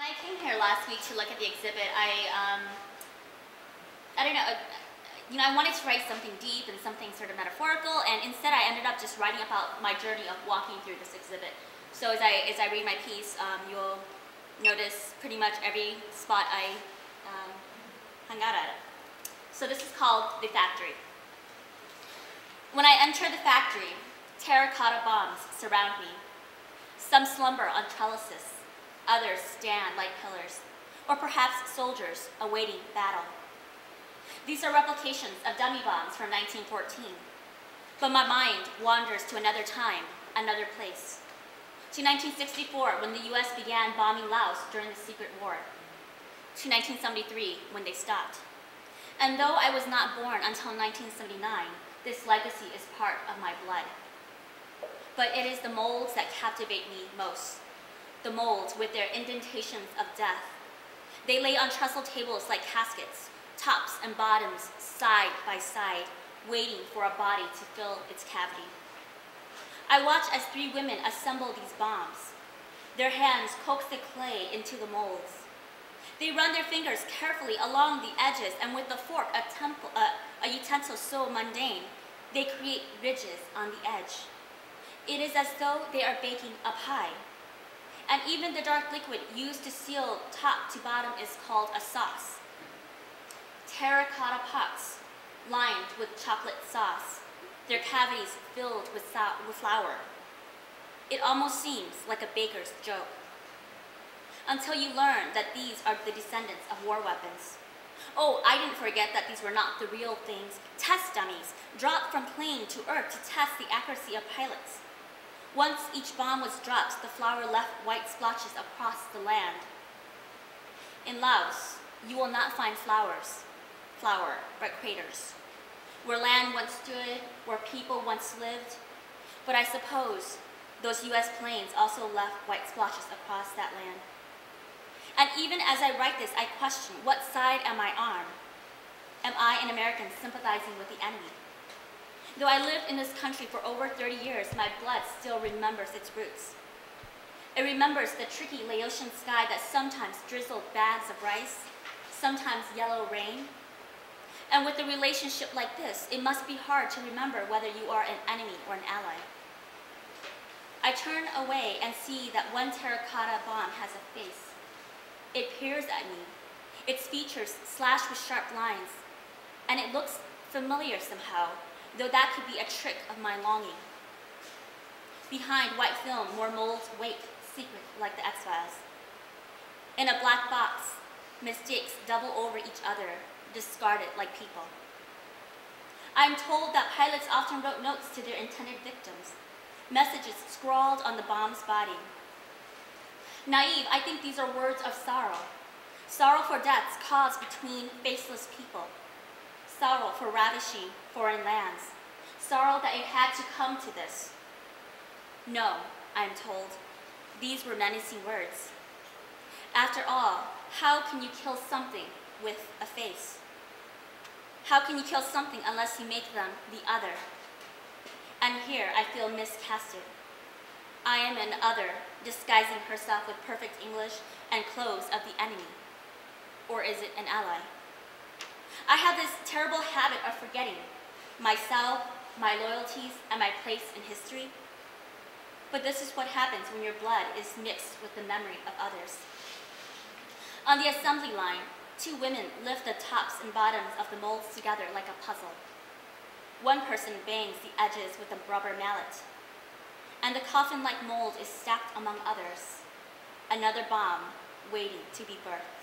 When I came here last week to look at the exhibit, I don't know, I wanted to write something deep and something sort of metaphorical, and instead I ended up just writing about my journey of walking through this exhibit. So as I read my piece, you'll notice pretty much every spot I hung out at. So this is called The Factory. When I enter the factory, terracotta bombs surround me. Some slumber on trellises, others stand like pillars, or perhaps soldiers awaiting battle. These are replications of dummy bombs from 1914, but my mind wanders to another time, another place, to 1964 when the US began bombing Laos during the Secret War, to 1973 when they stopped. And though I was not born until 1979, this legacy is part of my blood. But it is the molds that captivate me most, the molds with their indentations of death. They lay on trestle tables like caskets, tops and bottoms side by side, waiting for a body to fill its cavity. I watch as 3 women assemble these bombs. Their hands coax the clay into the molds. They run their fingers carefully along the edges, and with a fork, a utensil so mundane, they create ridges on the edge. It is as though they are baking a pie. And even the dark liquid used to seal top to bottom is called a sauce. Terracotta pots lined with chocolate sauce, their cavities filled with flour. It almost seems like a baker's joke. Until you learn that these are the descendants of war weapons. Oh, I didn't forget that these were not the real things. Test dummies, dropped from plane to earth to test the accuracy of pilots. Once each bomb was dropped, the flour left white splotches across the land. In Laos, you will not find flour, but craters. Where land once stood, where people once lived. But I suppose those US planes also left white splotches across that land. And even as I write this, I question, what side am I on? Am I an American sympathizing with the enemy? Though I lived in this country for over 30 years, my blood still remembers its roots. It remembers the tricky Laotian sky that sometimes drizzled bags of rice, sometimes yellow rain. And with a relationship like this, it must be hard to remember whether you are an enemy or an ally. I turn away and see that one terracotta bomb has a face. It peers at me, its features slashed with sharp lines, and it looks familiar somehow, though that could be a trick of my longing. Behind white film, more molds wait, secret like the X-Files. In a black box, mistakes double over each other, discarded like people. I'm told that pilots often wrote notes to their intended victims, messages scrawled on the bomb's body. Naive, I think these are words of sorrow. Sorrow for deaths caused between faceless people. Sorrow for ravishing foreign lands. Sorrow that it had to come to this. No, I am told, these were menacing words. After all, how can you kill something with a face? How can you kill something unless you make them the other? And here I feel miscasted. I am an other, disguising herself with perfect English and clothes of the enemy. Or is it an ally? I have this terrible habit of forgetting myself, my loyalties, and my place in history. But this is what happens when your blood is mixed with the memory of others. On the assembly line, 2 women lift the tops and bottoms of the molds together like a puzzle. One person bangs the edges with a rubber mallet, and the coffin-like mold is stacked among others, another bomb waiting to be birthed.